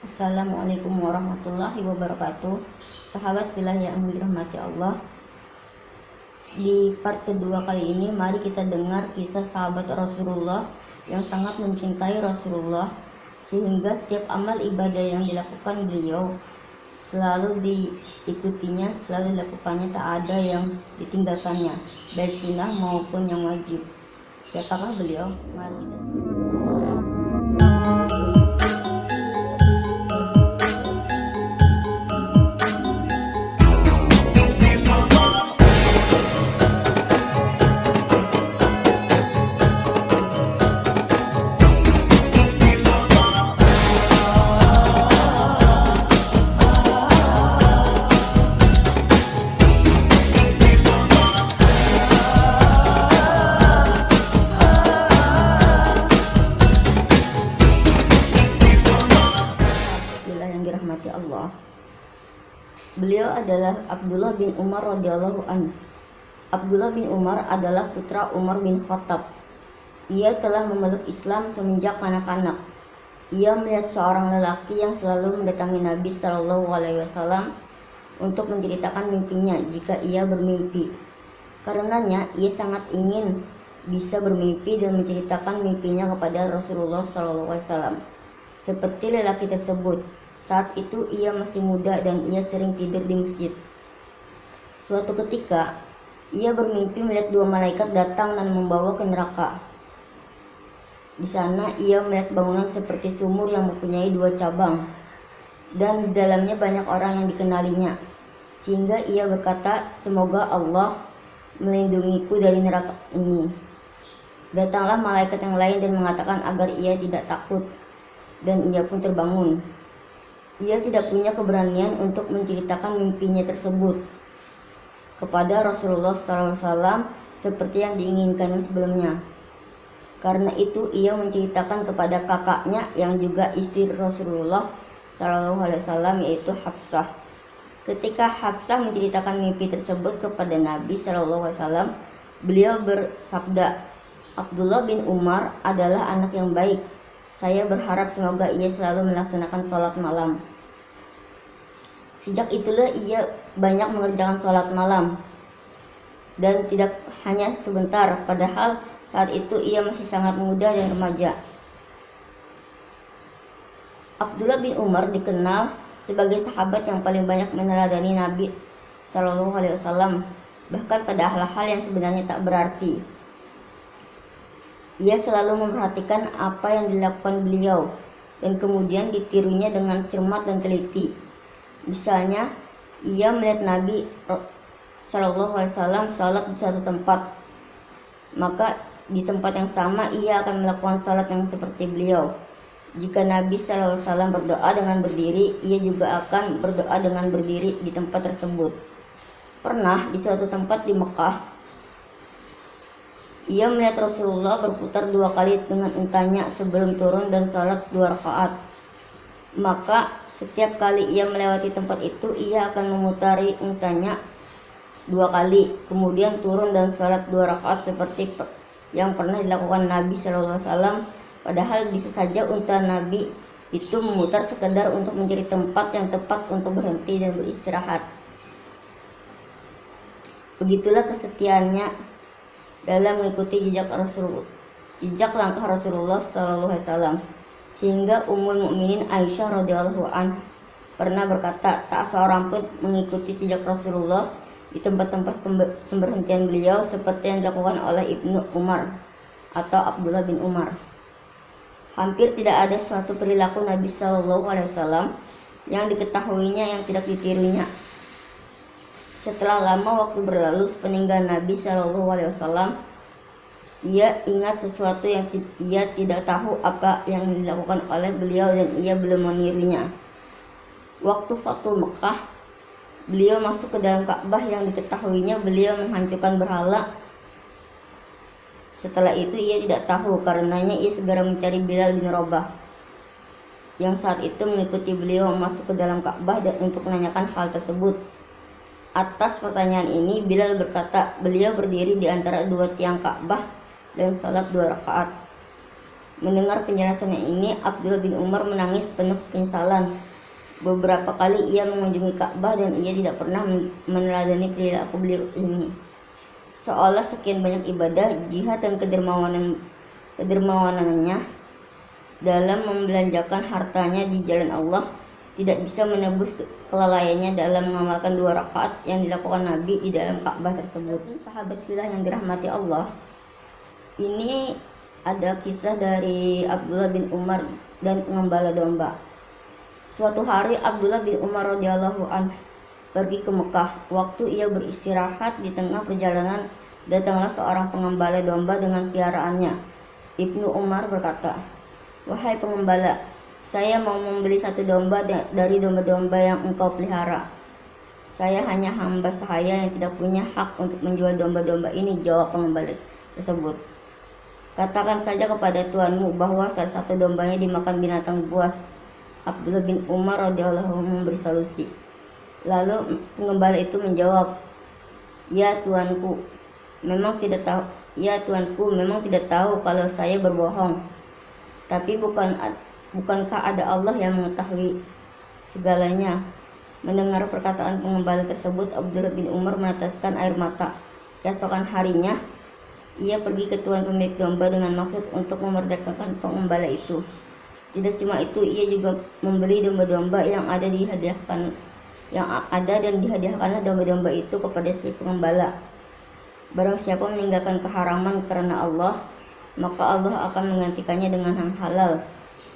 Assalamualaikum warahmatullahi wabarakatuh. Sahabat fillah yang dirahmati Allah. Di part kedua kali ini, mari kita dengar kisah sahabat Rasulullah yang sangat mencintai Rasulullah, sehingga setiap amal ibadah yang dilakukan beliau selalu diikutinya, selalu dilakukannya, tak ada yang ditinggalkannya, baik sunnah maupun yang wajib. Siapakah beliau? Mari kita yang dirahmati Allah. Beliau adalah Abdullah bin Umar radhiyallahu anhu. Abdullah bin Umar adalah putra Umar bin Khattab. Ia telah memeluk Islam semenjak kanak-kanak. Ia melihat seorang lelaki yang selalu mendatangi Nabi Shallallahu Alaihi Wasallam untuk menceritakan mimpinya jika ia bermimpi. Karenanya ia sangat ingin bisa bermimpi dan menceritakan mimpinya kepada Rasulullah Shallallahu Alaihi Wasallam. Seperti lelaki tersebut, saat itu ia masih muda dan ia sering tidur di masjid. Suatu ketika, ia bermimpi melihat dua malaikat datang dan membawa ke neraka. Di sana ia melihat bangunan seperti sumur yang mempunyai dua cabang, dan di dalamnya banyak orang yang dikenalinya. Sehingga ia berkata, "Semoga Allah melindungiku dari neraka ini." Datanglah malaikat yang lain dan mengatakan agar ia tidak takut, dan ia pun terbangun. Ia tidak punya keberanian untuk menceritakan mimpinya tersebut kepada Rasulullah SAW seperti yang diinginkan sebelumnya. Karena itu ia menceritakan kepada kakaknya yang juga istri Rasulullah SAW, yaitu Hafsah. Ketika Hafsah menceritakan mimpi tersebut kepada Nabi SAW, beliau bersabda, "Abdullah bin Umar adalah anak yang baik. Saya berharap semoga ia selalu melaksanakan sholat malam." Sejak itulah ia banyak mengerjakan sholat malam, dan tidak hanya sebentar, padahal saat itu ia masih sangat muda dan remaja. Abdullah bin Umar dikenal sebagai sahabat yang paling banyak meneladani Nabi Shallallahu Alaihi Wasallam, bahkan pada hal-hal yang sebenarnya tak berarti. Ia selalu memperhatikan apa yang dilakukan beliau dan kemudian ditirunya dengan cermat dan teliti. Misalnya, ia melihat Nabi Shallallahu Alaihi Wasallam salat di suatu tempat, maka di tempat yang sama ia akan melakukan salat yang seperti beliau. Jika Nabi Shallallahu Alaihi Wasallam berdoa dengan berdiri, ia juga akan berdoa dengan berdiri di tempat tersebut. Pernah di suatu tempat di Mekah, ia melihat Rasulullah berputar dua kali dengan untanya sebelum turun dan salat 2 rakaat. Maka setiap kali ia melewati tempat itu, ia akan memutari untanya 2 kali, kemudian turun dan salat 2 rakaat seperti yang pernah dilakukan Nabi Shallallahu Alaihi Wasallam. Padahal bisa saja unta Nabi itu memutar sekedar untuk mencari tempat yang tepat untuk berhenti dan beristirahat. Begitulah kesetiaannya dalam mengikuti jejak langkah Rasulullah Shallallahu Alaihi Wasallam. Sehingga Ummul Mukminin Aisyah radhiyallahu anha pernah berkata, tak seorang pun mengikuti jejak Rasulullah di tempat-tempat pemberhentian beliau seperti yang dilakukan oleh Ibnu Umar atau Abdullah bin Umar. Hampir tidak ada suatu perilaku Nabi Shallallahu Alaihi Wasallam yang diketahuinya yang tidak ditirunya. Setelah lama waktu berlalu sepeninggal Nabi Shallallahu Alaihi Wasallam, ia ingat sesuatu yang ia tidak tahu apa yang dilakukan oleh beliau dan ia belum menirunya. Waktu Fathul Mekah, beliau masuk ke dalam Ka'bah yang diketahuinya beliau menghancurkan berhala. Setelah itu ia tidak tahu, karenanya ia segera mencari Bilal bin Rabah yang saat itu mengikuti beliau masuk ke dalam Ka'bah dan untuk menanyakan hal tersebut. Atas pertanyaan ini Bilal berkata, beliau berdiri di antara 2 tiang Ka'bah dan salat 2 rakaat. Mendengar penjelasannya ini, Abdullah bin Umar menangis penuh penyesalan. Beberapa kali ia mengunjungi Ka'bah dan ia tidak pernah meneladani perilaku beliau ini. Seolah sekian banyak ibadah, jihad dan kedermawanannya dalam membelanjakan hartanya di jalan Allah tidak bisa menebus kelalaiannya dalam mengamalkan 2 rakaat yang dilakukan Nabi di dalam Ka'bah tersebut. Sahabat fillah yang dirahmati Allah, ini ada kisah dari Abdullah bin Umar dan pengembala domba. Suatu hari Abdullah bin Umar radhiyallahu anhu pergi ke Mekah. Waktu ia beristirahat di tengah perjalanan, datanglah seorang pengembala domba dengan piaraannya. Ibnu Umar berkata, "Wahai pengembala, saya mau membeli 1 domba dari domba-domba yang engkau pelihara. Saya hanya hamba sahaya yang tidak punya hak untuk menjual domba-domba ini," jawab pengembala tersebut. "Katakan saja kepada tuanmu bahwa salah satu dombanya dimakan binatang buas." Abdullah bin Umar radhiyallahu anhu memberi solusi. Lalu pengembala itu menjawab, Ya tuanku, memang tidak tahu kalau saya berbohong. Tapi bukankah ada Allah yang mengetahui segalanya?" Mendengar perkataan pengembala tersebut, Abdullah bin Umar meneteskan air mata. Keesokan harinya, ia pergi ke tuan pemilik domba dengan maksud untuk memerdekakan pengembala itu. Tidak cuma itu, ia juga membeli domba-domba yang ada dan dihadiahkanlah domba-domba itu kepada si pengembala. Barang siapa meninggalkan keharaman karena Allah, maka Allah akan menggantikannya dengan yang halal.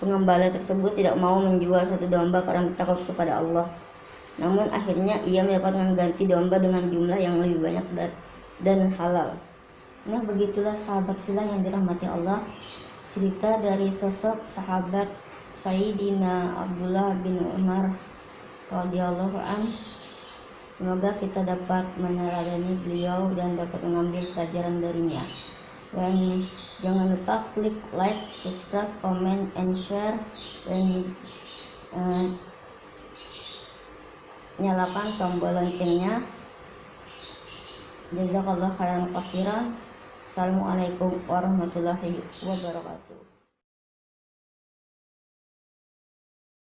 Pengembala tersebut tidak mau menjual 1 domba karena takut kepada Allah. Namun akhirnya ia mendapat mengganti domba dengan jumlah yang lebih banyak dan halal. Nah, begitulah sahabat fillah yang dirahmati Allah, cerita dari sosok sahabat Sayyidina Abdullah bin Umar radhiyallahu anhu. Semoga kita dapat meneladani beliau dan dapat mengambil pelajaran darinya. Dan jangan lupa klik like, subscribe, comment, and share, dan nyalakan tombol loncengnya. Jazakallahu khairan katsiran. Assalamualaikum warahmatullahi wabarakatuh.